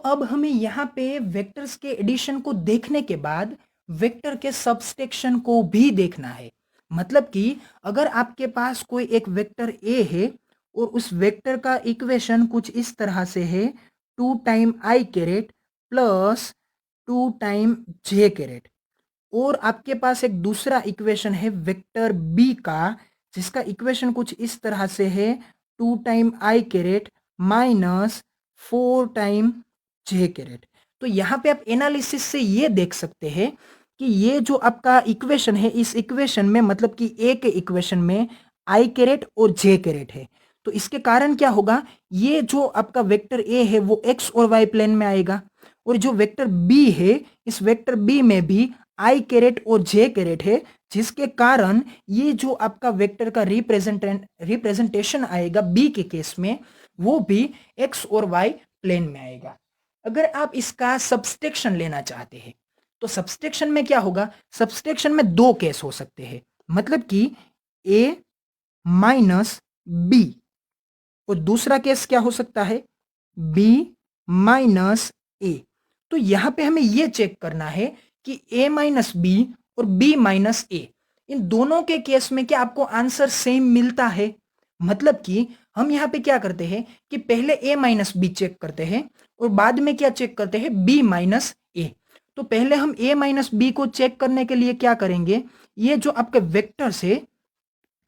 अब हमें यहाँ पे वेक्टर्स के एडिशन को देखने के बाद वेक्टर के सबस्ट्रैक्शन को भी देखना है। मतलब कि अगर आपके पास कोई एक वेक्टर ए है और उस वेक्टर का इक्वेशन कुछ इस तरह से है, 2 टाइम आई कैरेट प्लस 2 टाइम जे कैरेट, और आपके पास एक दूसरा इक्वेशन है वेक्टर बी का, जिसका इक्वेशन कुछ इस तरह से है, 2 टाइम आई कैरेट माइनस 4 टाइम जे कैरेट। तो यहाँ पे आप एनालिसिस से ये देख सकते हैं कि ये जो आपका इक्वेशन है, इस इक्वेशन में मतलब कि ए के इक्वेशन में आई कैरेट और जे कैरेट है। तो इसके कारण क्या होगा, ये जो आपका वेक्टर ए है वो एक्स और वाई प्लेन में आएगा, और जो वेक्टर बी है, इस वेक्टर बी में भी आई कैरेट और जे कैरेट है, जिसके कारण ये जो आपका वेक्टर का रिप्रेजेंटेशन आएगा बी के केस में, वो भी एक्स और वाई प्लेन में आएगा। अगर आप इसका सबस्ट्रैक्शन लेना चाहते हैं तो सबस्ट्रैक्शन में क्या होगा, सबस्ट्रैक्शन में दो केस हो सकते हैं, मतलब कि ए माइनस बी, और दूसरा केस क्या हो सकता है, बी माइनस ए। तो यहां पे हमें यह चेक करना है कि ए माइनस बी और बी माइनस ए, इन दोनों के केस में क्या आपको आंसर सेम मिलता है। मतलब कि हम यहां पे क्या करते हैं कि पहले ए माइनस बी चेक करते हैं और बाद में क्या चेक करते हैं, बी माइनस ए। तो पहले हम ए माइनस बी को चेक करने के लिए क्या करेंगे, ये जो आपके वेक्टर्स है,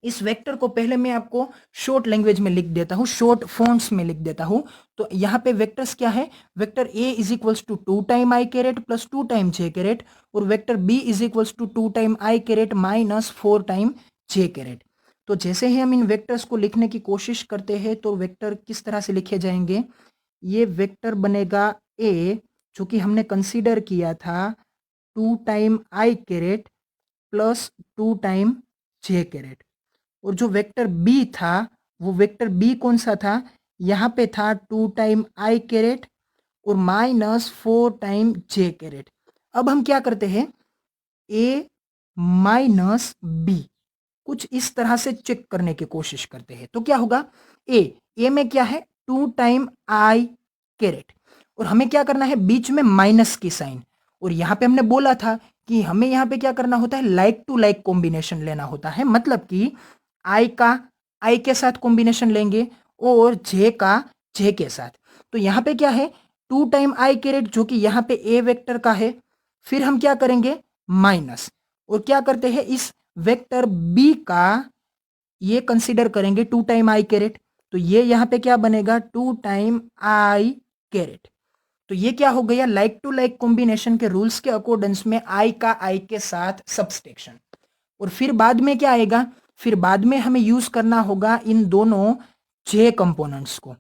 इस वेक्टर को पहले मैं आपको शॉर्ट लैंग्वेज में लिख देता हूं, शॉर्ट फॉन्ट्स में लिख देता हूं। तो यहां पे वेक्टर्स क्या है, vector A is equals to 2 time I caret plus 2 time J caret, और vector B is equals to 2 time I caret minus 4 time J caret. तो जैसे ही हम इन वेक्टर्स को लिखने की कोशिश करते हैं तो वेक्टर किस तरह से लिखे जाएंगे, ये वेक्टर बनेगा ए, जो कि हमने कंसीडर किया था 2 टाइम आई कैरेट प्लस 2 टाइम जे कैरेट, और जो वेक्टर बी था, वो वेक्टर बी कौन सा था, यहाँ पे था 2 टाइम आई कैरेट और माइनस 4 टाइम जे कैरेट। अब हम क्या करते हैं, ए माइनस बी कुछ इस तरह से चेक करने की कोशिश करते हैं। तो क्या होगा, ए में क्या है, 2 टाइम आई कैरेट, और हमें क्या करना है, बीच में माइनस की साइन, और यहां पे हमने बोला था कि हमें यहां पे क्या करना होता है, लाइक टू लाइक कॉम्बिनेशन लेना होता है। मतलब कि आई का आई के साथ कॉम्बिनेशन लेंगे और जे का जे के साथ। तो यहां पे क्या है, 2 टाइम आई कैरेट जो कि यहां पे ए वेक्टर का है, फिर हम क्या करेंगे, माइनस, और क्या करते हैं, इस वेक्टर बी का ये कंसीडर करेंगे 2 टाइम आई कैरेट। तो ये यहां पे क्या बनेगा, 2 टाइम आई कैरेट। तो ये क्या हो गया, लाइक टू लाइक कॉम्बिनेशन के रूल्स के अकॉर्डेंस में आई का आई के साथ सबस्ट्रैक्शन। और फिर बाद में क्या आएगा, फिर बाद में हमें यूज करना होगा इन दोनों जे कंपोनेंट्स को।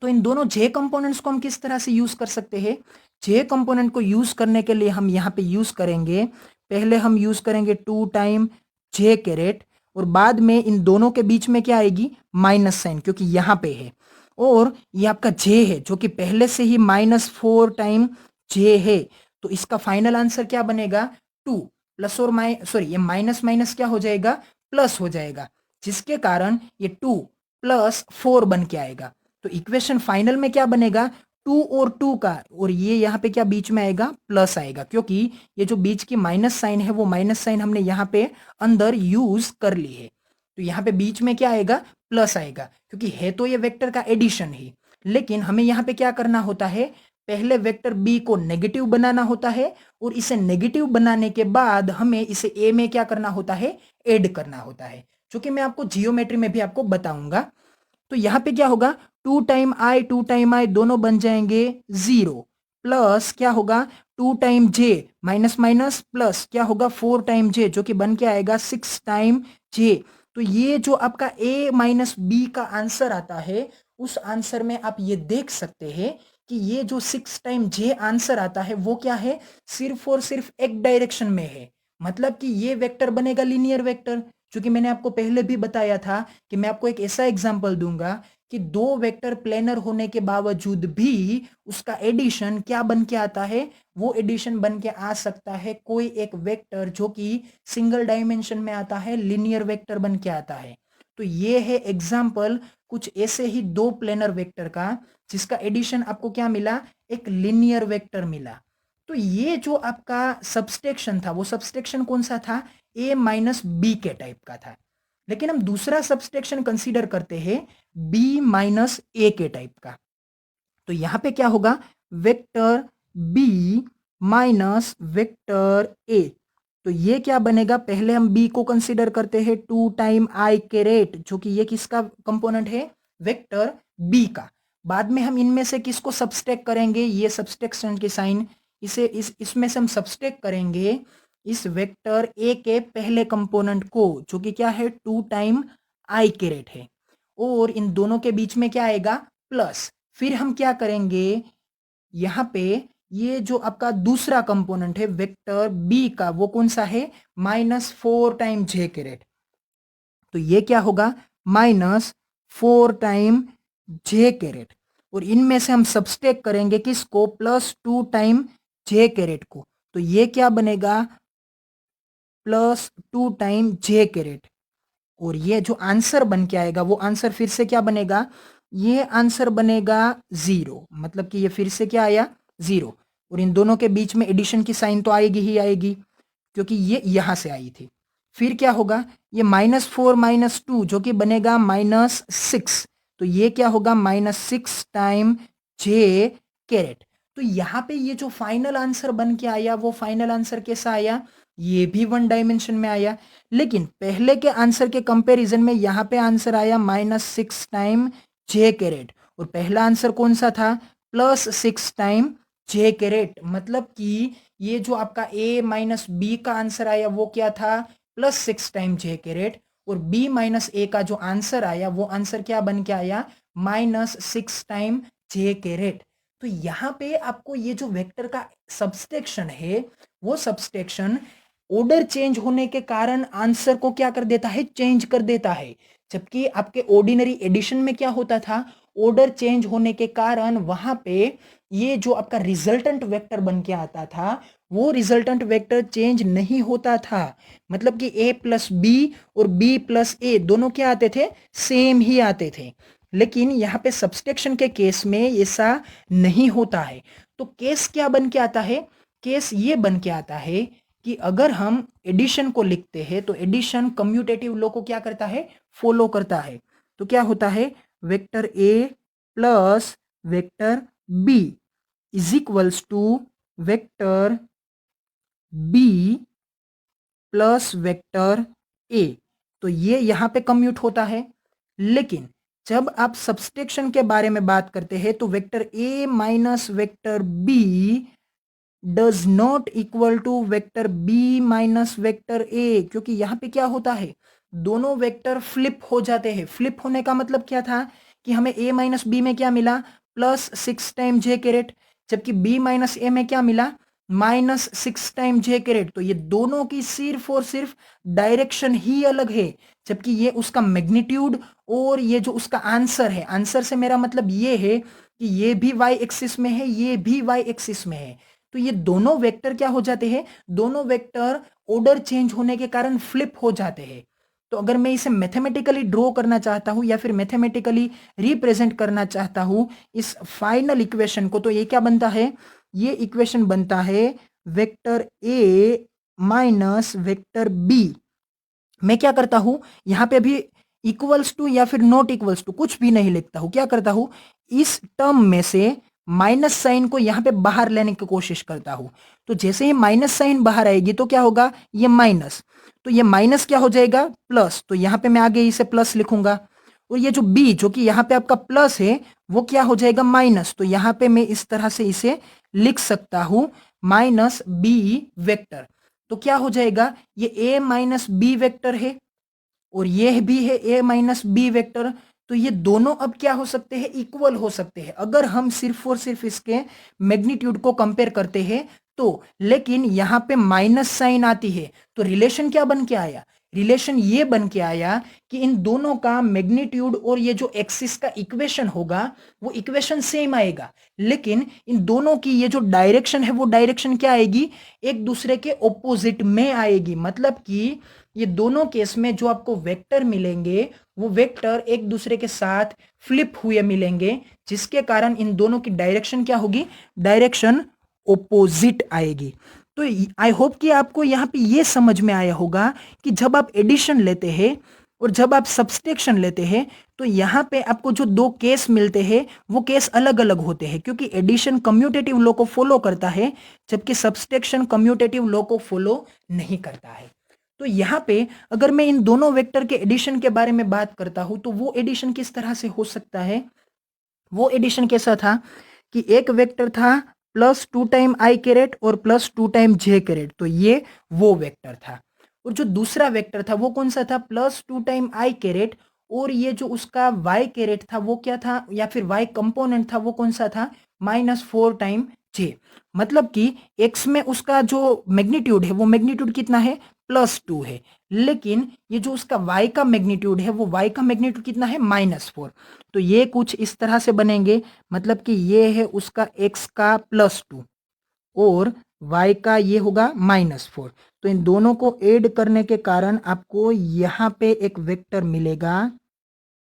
तो इन दोनों जे कंपोनेंट्स को हम किस तरह से यूज कर सकते हैं, जे कंपोनेंट को यूज करने के लिए हम यहाँ पे यूज करेंगे, पहले हम यूज करेंगे 2 टाइम जे कैरेट, और बाद में इन दोनों के बीच में क्या आएगी, माइनस साइन, क्योंकि यहाँ पे है, और ये आपका जे है जो कि पहले से ही माइनस 4 टाइम जे है। तो इसका फाइनल आंसर क्या बनेगा, 2 प्लस और सॉरी, ये माइनस माइनस क्या हो जाएगा, प्लस हो जाएगा, जिसके कारण ये 2 प्लस 4 बन के आएगा। तो इक्वेशन फाइनल में क्या बनेगा, 2 और 2 का, और ये यहाँ पे क्या बीच में आएगा, प्लस आएगा, क्योंकि ये जो बीच की माइनस साइन है वो माइनस साइन हमने यहाँ पे अंदर यूज कर ली है। तो यहाँ पे बीच में क्या आएगा, प्लस आएगा, क्योंकि है तो ये वेक्टर का एडिशन ही, लेकिन हमें यहाँ पे क्या करना होता है, पहले वेक्टर बी को नेगेटिव बनाना होता है, और इसे नेगेटिव बनाने के बाद हमें इसे ए में क्या करना होता है, ऐड करना होता है, जो कि मैं आपको जियोमेट्री में भी आपको बताऊंगा। तो यहां पे क्या होगा, 2 टाइम आई दोनों बन जाएंगे 0, प्लस क्या होगा, 2 टाइम जे माइनस माइनस प्लस क्या होगा, 4 टाइम जे जो कि बन के आएगा 6 टाइम जे। तो ये जो आपका ए माइनस बी का आंसर आता है, उस आंसर में आप ये देख सकते हैं कि ये जो 6 टाइम जे आंसर आता है वो क्या है, सिर्फ और सिर्फ एक डायरेक्शन में है। मतलब कि ये वेक्टर बनेगा लीनियर वेक्टर, क्योंकि मैंने आपको पहले भी बताया था कि मैं आपको एक ऐसा एग्जांपल दूंगा कि दो वेक्टर प्लेनर होने के बावजूद भी उसका एडिशन क्या बन के आता है, वो एडिशन बन के आ सकता है कोई एक वेक्टर जो कि सिंगल डायमेंशन में आता है, लीनियर वेक्टर बन के आता है। तो ये है एग्जांपल कुछ ऐसे ही दो प्लेनर वेक्टर का, जिसका एडिशन आपको क्या मिला, एक लिनियर वेक्टर मिला। तो ये जो आपका सब्सट्रैक्शन था वो सब्सट्रैक्शन कौन सा था, a माइनस बी के टाइप का था। लेकिन हम दूसरा सब्सट्रैक्शन कंसीडर करते हैं b माइनस ए के टाइप का। तो यहां पे क्या होगा, vector b minus vector a। तो ये क्या बनेगा, पहले हम b को कंसीडर करते हैं 2 टाइम आई कैरेट, जो कि ये किसका कंपोनेंट है, वेक्टर b का। बाद में हम इनमें से किसको सब्सट्रैक्ट करेंगे, ये सब्सट्रैक्शन की साइन, इसे इसमें से हम सब्सट्रैक्ट करेंगे इस वेक्टर a के पहले कंपोनेंट को, जो कि क्या है 2 टाइम आई कैरेट है, और इन दोनों के बीच में क्या आएगा, प्लस। फिर हम क्या करेंगे, यहां पे ये जो आपका दूसरा कंपोनेंट है वेक्टर बी का, वो कौन सा है, माइनस 4 टाइम जे कैरेट। तो ये क्या होगा, माइनस 4 टाइम जे कैरेट, और इनमें से हम सब्सट्रैक्ट करेंगे किसको, प्लस 2 टाइम जे कैरेट को। तो ये क्या बनेगा, प्लस 2 टाइम जे कैरेट। और ये जो आंसर बन के आएगा वो आंसर फिर से क्या बनेगा, ये आंसर बनेगा 0, मतलब कि ये फिर से क्या आया, 0। और इन दोनों के बीच में एडिशन की साइन तो आएगी ही आएगी, क्योंकि ये यहां से आई थी। फिर क्या होगा, ये -4 -2 जो कि बनेगा -6। तो ये क्या होगा, -6 टाइम जे कैरेट। तो यहां पे ये जो फाइनल आंसर बन के आया वो फाइनल आंसर कैसा आया, ये भी 1 डायमेंशन में आया। लेकिन पहले के आंसर के कंपैरिजन में यहाँ पे आंसर आया -6 टाइम जे कैरेट, और पहला आंसर कौन सा था, +6 टाइम जे कैरेट। मतलब कि ये जो आपका a माइनस बी का आंसर आया वो क्या था, +6 टाइम जे कैरेट, और b माइनस ए का जो आंसर आया वो आंसर क्या बन के आया, -6 टाइम जे कैरेट। तो यहाँ पे आपको ये जो वेक्टर का सब्सट्रैक्शन है वो सब्सट्रैक्शन ऑर्डर चेंज होने के कारण आंसर को क्या कर देता है, चेंज कर देता है। जबकि आपके ऑर्डिनरी एडिशन में क्या होता था, ऑर्डर चेंज होने के कारण वहां पे ये जो आपका रिजल्टेंट वेक्टर बन के आता था वो रिजल्टेंट वेक्टर चेंज नहीं होता था। मतलब कि a प्लस बी और b प्लस ए दोनों क्या आते थे, सेम ही आते थे। लेकिन यहाँ पे सब्सट्रैक्शन के केस में ऐसा नहीं होता है। तो केस क्या बन के आता है, केस ये बन के आता है कि अगर हम एडिशन को लिखते हैं तो एडिशन कम्यूटेटिव लॉ को क्या करता है, फॉलो करता है। तो क्या होता है, vector a plus vector b is equals to vector b plus vector a। तो ये यहां पे कम्यूट होता है। लेकिन जब आप सब्सट्रैक्शन के बारे में बात करते हैं तो vector a minus vector b does not equal to vector b minus vector a, क्योंकि यहां पे क्या होता है, दोनों वेक्टर फ्लिप हो जाते हैं। फ्लिप होने का मतलब क्या था कि हमें a माइनस बी में क्या मिला, +6 टाइम जे कैरेट, जबकि b माइनस ए में क्या मिला, -6 टाइम जे कैरेट। तो ये दोनों की सिर्फ और सिर्फ डायरेक्शन ही अलग है, जबकि ये उसका मैग्नीट्यूड और ये जो उसका आंसर है, आंसर से मेरा मतलब ये है कि ये भी y एक्सिस में है, ये भी y एक्सिस में है। तो ये दोनों वेक्टर क्या हो जाते हैं, दोनों वेक्टर ऑर्डर चेंज होने के कारण फ्लिप हो जाते हैं। तो अगर मैं इसे मैथमेटिकली ड्रॉ करना चाहता हूं या फिर मैथमेटिकली रिप्रेजेंट करना चाहता हूं इस फाइनल इक्वेशन को, तो ये क्या बनता है, ये इक्वेशन बनता है vector a minus vector b. मैं क्या करता हूं, यहां पे अभी इक्वल्स टू या फिर नॉट इक्वल्स टू कुछ भी नहीं लिखता हूं। क्या करता हूं, इस टर्म में से माइनस साइन को यहां पे बाहर लेने की कोशिश करता हूं। तो जैसे ही माइनस साइन बाहर आएगी तो क्या होगा, ये माइनस, तो ये माइनस क्या हो जाएगा, प्लस। तो यहां पे मैं आगे इसे प्लस लिखूंगा, और ये जो b जो कि यहां पे आपका प्लस है वो क्या हो जाएगा, माइनस। तो यहां पे मैं इस तरह से इसे लिख सकता हूं, माइनस बी वेक्टर। तो क्या हो जाएगा, ये a माइनस बी वेक्टर है और ये भी है a माइनस बी वेक्टर। तो ये दोनों अब क्या हो सकते हैं, इक्वल हो सकते हैं। अगर हम सिर्फ और सिर्फ इसके मैग्नीट्यूड को कंपेयर करते हैं तो लेकिन यहाँ पे माइनस साइन आती है, तो रिलेशन क्या बन के आया? रिलेशन ये बन के आया कि इन दोनों का मैग्नीट्यूड और ये जो एक्सिस का इक्वेशन होगा वो इक्वेशन सेम आएगा, लेकिन इन दोनों की ये जो डायरेक्शन है वो डायरेक्शन क्या आएगी? एक दूसरे के ऑपोजिट में आएगी। मतलब कि ये दोनों केस में जो आपको वेक्टर मिलेंगे वो वेक्टर एक दूसरे के साथ फ्लिप हुए मिलेंगे, जिसके कारण इन दोनों की डायरेक्शन क्या होगी? डायरेक्शन ऑपोजिट आएगी। तो आई होप कि आपको यहाँ पे ये समझ में आया होगा कि जब आप एडिशन लेते हैं और जब आप सब्सट्रैक्शन लेते हैं तो यहाँ पे आपको जो दो केस मिलते हैं वो केस अलग अलग होते हैं, क्योंकि एडिशन कम्यूटेटिव लॉ को फॉलो करता है जबकि सब्सट्रैक्शन कम्यूटेटिव लॉ को फॉलो नहीं करता है। तो यहाँ पे अगर मैं इन दोनों वेक्टर के एडिशन के बारे में बात करता हूं तो वो एडिशन किस तरह से हो सकता है? वो एडिशन कैसा था कि एक वेक्टर था +2 टाइम आई कैरेट और +2 टाइम जे कैरेट, तो ये वो वेक्टर था। और जो दूसरा वेक्टर था वो कौन सा था? +2 टाइम आई कैरेट और ये जो उसका वाई कैरेट था वो क्या था, या फिर वाई कंपोनेंट था वो कौन सा था? -4 टाइम जे। मतलब कि एक्स में उसका जो मैग्नीट्यूड है वो मैग्नीट्यूड कितना है? +2 है, लेकिन ये जो उसका y का मैग्नीट्यूड है वो y का मैग्नीट्यूड कितना है? -4। तो ये कुछ इस तरह से बनेंगे, मतलब कि ये है उसका x का +2 और y का ये होगा -4। तो इन दोनों को ऐड करने के कारण आपको यहाँ पे एक वेक्टर मिलेगा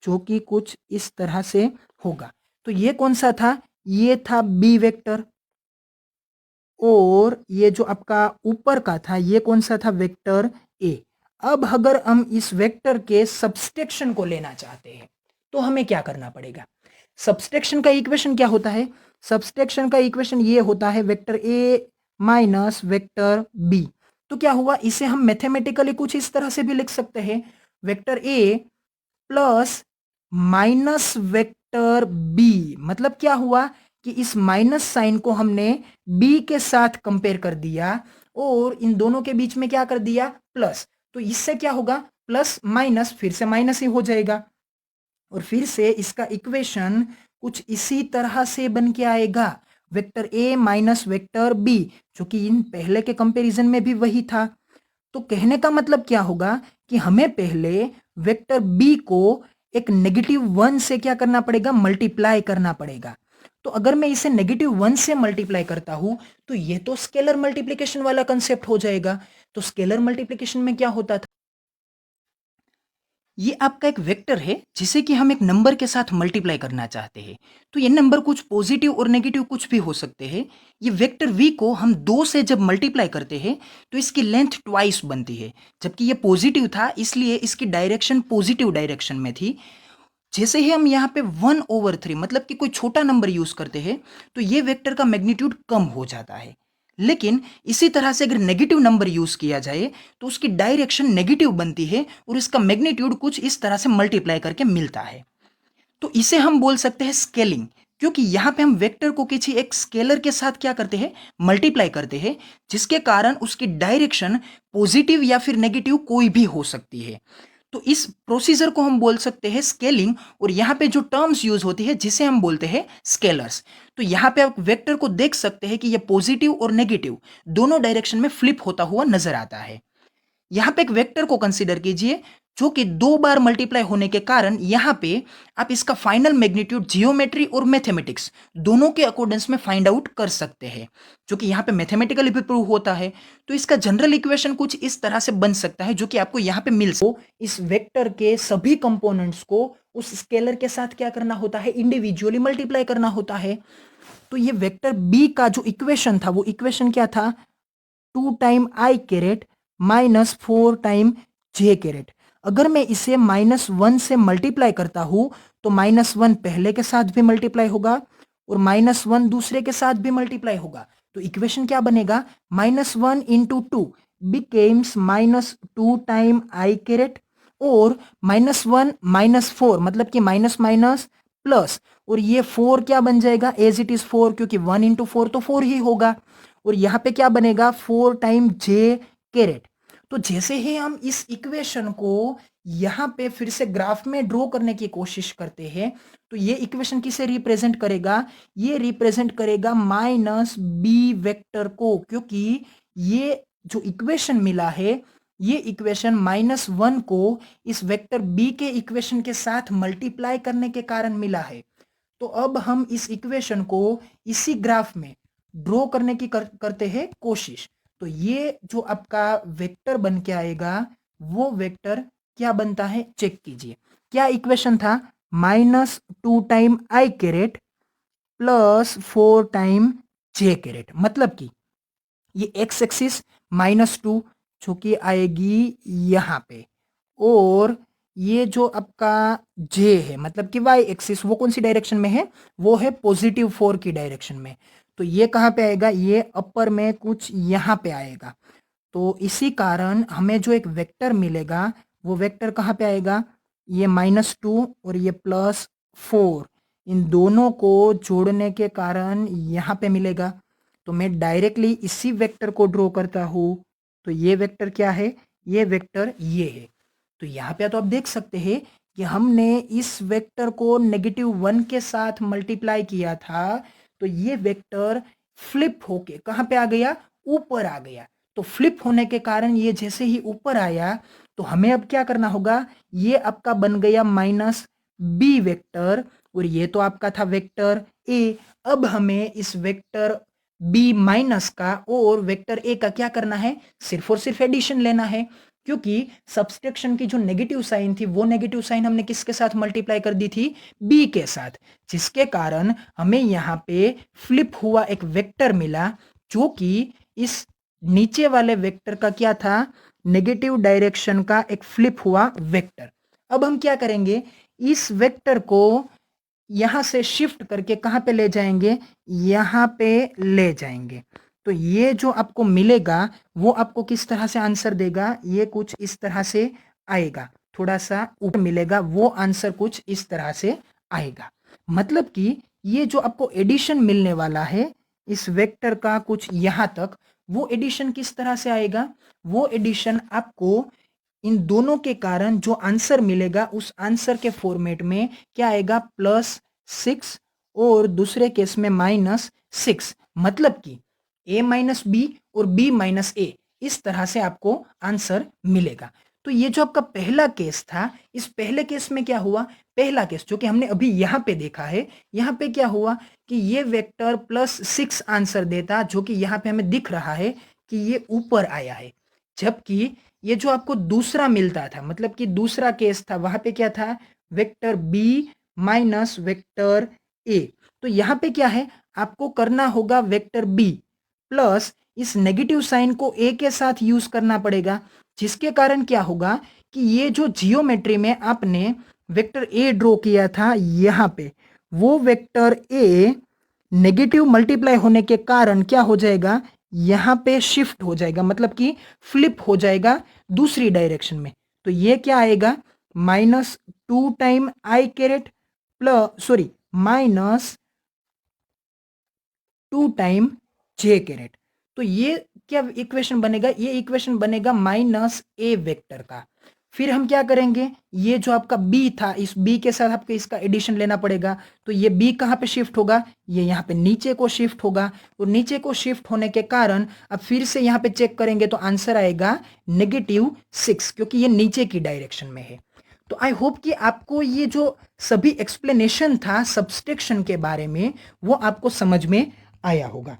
जो कि कुछ इस तरह से होगा। तो ये कौन सा था? ये था b वेक्टर। और ये जो आपका ऊपर का था ये कौन सा था? Vector A. अब अगर हम इस वेक्टर के सब्सट्रैक्शन को लेना चाहते हैं तो हमें क्या करना पड़ेगा? सब्सट्रैक्शन का इक्वेशन क्या होता है? सब्सट्रैक्शन का इक्वेशन ये होता है vector a minus vector b. तो क्या हुआ? इसे हम मैथमेटिकली कुछ इस तरह से भी लिख सकते हैं, vector a plus minus vector b. मतलब क्या हुआ कि इस माइनस साइन को हमने बी के साथ कंपेयर कर दिया और इन दोनों के बीच में क्या कर दिया? प्लस। तो इससे क्या होगा? प्लस माइनस फिर से माइनस ही हो जाएगा और फिर से इसका इक्वेशन कुछ इसी तरह से बन के आएगा, vector a minus vector b, जो कि इन पहले के कंपैरिजन में भी वही था। तो कहने का मतलब क्या होगा कि हमें पहले वेक्टर बी को एक -1 से क्या करना पड़ेगा? मल्टीप्लाई करना पड़ेगा। तो अगर मैं इसे -1 से मल्टीप्लाई करता हूं तो ये तो स्केलर मल्टीप्लिकेशन वाला कंसेप्ट हो जाएगा। तो स्केलर मल्टीप्लिकेशन में क्या होता था? ये आपका एक वेक्टर है जिसे कि हम एक नंबर के साथ मल्टीप्लाई करना चाहते हैं। तो ये नंबर कुछ पॉजिटिव और नेगेटिव कुछ भी हो सकते हैं। ये वेक्टर v को हम 2 से जब मल्टीप्लाई करते हैं तो इसकी लेंथ ट्वाइस बनती है, जबकि ये पॉजिटिव था इसलिए इसकी डायरेक्शन पॉजिटिव डायरेक्शन में थी। जैसे ही हम यहाँ पे 1/3 मतलब कि कोई छोटा नंबर यूज करते हैं तो ये वेक्टर का मैग्नीट्यूड कम हो जाता है। लेकिन इसी तरह से अगर नेगेटिव नंबर यूज किया जाए तो उसकी डायरेक्शन नेगेटिव बनती है और इसका मैग्नीट्यूड कुछ इस तरह से मल्टीप्लाई करके मिलता है। तो इसे हम बोल सकते हैं स्केलिंग, क्योंकि यहां पे हम वेक्टर को किसी एक स्केलर के साथ क्या करते हैं? मल्टीप्लाई करते हैं, जिसके कारण उसकी डायरेक्शन पॉजिटिव या फिर नेगेटिव कोई भी हो सकती है। तो इस प्रोसीजर को हम बोल सकते हैं स्केलिंग और यहाँ पे जो टर्म्स यूज होती है जिसे हम बोलते हैं स्केलर्स। तो यहाँ पे आप वेक्टर को देख सकते हैं कि ये पॉजिटिव और नेगेटिव दोनों डायरेक्शन में फ्लिप होता हुआ नजर आता है। यहाँ पे एक वेक्टर को कंसीडर कीजिए जो कि 2 बार मल्टीप्लाई होने के कारण यहाँ पे आप इसका फाइनल मैग्नीट्यूड जियोमेट्री और मैथमेटिक्स दोनों के अकॉर्डेंस में फाइंड आउट कर सकते हैं, जो कि यहाँ पे मैथमेटिकली भी प्रूव होता है। तो इसका जनरल इक्वेशन कुछ इस तरह से बन सकता है जो कि आपको यहाँ पे मिल सकता है। इस वेक्टर के सभी कंपोनेंट्स को उस स्केलर के साथ क्या करना होता है? इंडिविजुअली मल्टीप्लाई करना होता है। तो ये वेक्टर बी का जो इक्वेशन था वो इक्वेशन क्या था? 2 टाइम आई कैरेट -4 टाइम जे कैरेट। अगर मैं इसे -1 से मल्टीप्लाई करता हूं तो -1 पहले के साथ भी मल्टीप्लाई होगा और -1 दूसरे के साथ भी मल्टीप्लाई होगा। तो इक्वेशन क्या बनेगा? -1 इंटू 2 बिकेम्स -2 टाइम आई कैरेट और -1 -4 मतलब कि माइनस माइनस प्लस, और ये 4 क्या बन जाएगा? एज इट इज 4, क्योंकि 1 इंटू 4 तो 4 ही होगा। और यहाँ पे क्या बनेगा? 4 टाइम जे कैरेट। तो जैसे ही हम इस इक्वेशन को यहाँ पे फिर से ग्राफ में ड्रॉ करने की कोशिश करते हैं, तो ये इक्वेशन किसे रिप्रेजेंट करेगा? ये रिप्रेजेंट करेगा माइनस बी वेक्टर को, क्योंकि ये जो इक्वेशन मिला है, ये इक्वेशन -1 को इस वेक्टर बी के इक्वेशन के साथ मल्टीप्लाई करने के कारण मिला है। तो अब हम इस इक्वेशन को इसी ग्राफ में ड्रॉ करने की करते हैं कोशिश। तो ये जो आपका वेक्टर बन के आएगा, वो वेक्टर क्या बनता है चेक कीजिए। क्या इक्वेशन था? -2 टाइम आई कैरेट प्लस 4 टाइम जे कैरेट। मतलब कि ये एक्स एक्सिस -2 जो कि आएगी यहाँ पे, और ये जो आपका जे है मतलब कि वाई एक्सिस, वो कौन सी डायरेक्शन में है? वो है +4 की डायरेक्शन में। तो ये कहाँ पे आएगा? ये अपर में कुछ यहाँ पे आएगा। तो इसी कारण हमें जो एक वेक्टर मिलेगा, वो वेक्टर कहाँ पे आएगा? ये -2 और ये +4, इन दोनों को जोड़ने के कारण यहाँ पे मिलेगा। तो मैं डायरेक्टली इसी वेक्टर को ड्रॉ करता हूँ। तो ये वेक्टर क्या है? ये वेक्टर ये है। तो यहाँ पे तो आप देख सकते हैं कि हमने इस वेक्टर को -1 के साथ मल्टीप्लाई किया था, तो ये वेक्टर फ्लिप होके कहाँ पे आ गया? ऊपर आ गया। तो फ्लिप होने के कारण ये जैसे ही ऊपर आया, तो हमें अब क्या करना होगा? ये आपका बन गया माइनस बी वेक्टर, और ये तो आपका था वेक्टर ए। अब हमें इस वेक्टर बी माइनस का और वेक्टर ए का क्या करना है? सिर्फ और सिर्फ एडिशन लेना है, क्योंकि सब्सट्रैक्शन की जो नेगेटिव साइन थी, वो नेगेटिव साइन हमने किसके साथ मल्टीप्लाई कर दी थी? बी के साथ, जिसके कारण हमें यहाँ पे फ्लिप हुआ एक वेक्टर मिला, जो कि इस नीचे वाले वेक्टर का क्या था? नेगेटिव डायरेक्शन का एक फ्लिप हुआ वेक्टर। अब हम क्या करेंगे? इस वेक्टर को यहां से शिफ्ट करके कहां पे ले जाएंगे? यहां पे ले जाएंगे। तो ये जो आपको मिलेगा, वो आपको किस तरह से आंसर देगा? ये कुछ इस तरह से आएगा, थोड़ा सा ऊपर मिलेगा, वो आंसर कुछ इस तरह से आएगा। मतलब कि ये जो आपको एडिशन मिलने वाला है इस वेक्टर का कुछ यहां तक, वो एडिशन किस तरह से आएगा? वो एडिशन आपको इन दोनों के कारण जो आंसर मिलेगा, उस आंसर के फॉर्मेट में क्या आएगा? +6 और दूसरे केस में -6। मतलब कि a माइनस बी और b माइनस ए, इस तरह से आपको आंसर मिलेगा। तो ये जो आपका पहला केस था, इस पहले केस में क्या हुआ? पहला केस जो कि हमने अभी यहां पे देखा है, यहां पे क्या हुआ कि ये वेक्टर +6 आंसर देता, जो कि यहां पे हमें दिख रहा है कि ये ऊपर आया है। जबकि ये जो आपको दूसरा मिलता था, मतलब कि दूसरा केस था, वहां पे क्या था? Vector b minus vector a. तो यहां पे क्या है? आपको करना होगा वेक्टर बी प्लस इस नेगेटिव साइन को ए के साथ यूज करना पड़ेगा, जिसके कारण क्या होगा कि ये जो जियोमेट्री में आपने वेक्टर ए ड्रॉ किया था यहां पे, वो वेक्टर ए नेगेटिव मल्टीप्लाई होने के कारण क्या हो जाएगा? यहां पे शिफ्ट हो जाएगा, मतलब कि फ्लिप हो जाएगा दूसरी डायरेक्शन में। तो ये क्या आएगा? -2 टाइम आई कैरेट प्लस सॉरी -2 टाइम जे कैरेट। तो ये क्या इक्वेशन बनेगा? ये इक्वेशन बनेगा -a वेक्टर का। फिर हम क्या करेंगे? ये जो आपका b था, इस b के साथ आपको इसका एडिशन लेना पड़ेगा। तो ये b कहाँ पे शिफ्ट होगा? ये यहाँ पे नीचे को शिफ्ट होगा, और नीचे को शिफ्ट होने के कारण अब फिर से यहाँ पे चेक करेंगे तो आंसर आएगा -6, क्योंकि ये नीचे की डायरेक्शन में है। तो आई होप कि आपको ये जो सभी एक्सप्लेनेशन था सब्सट्रैक्शन के बारे में, वो आपको समझ में आया होगा।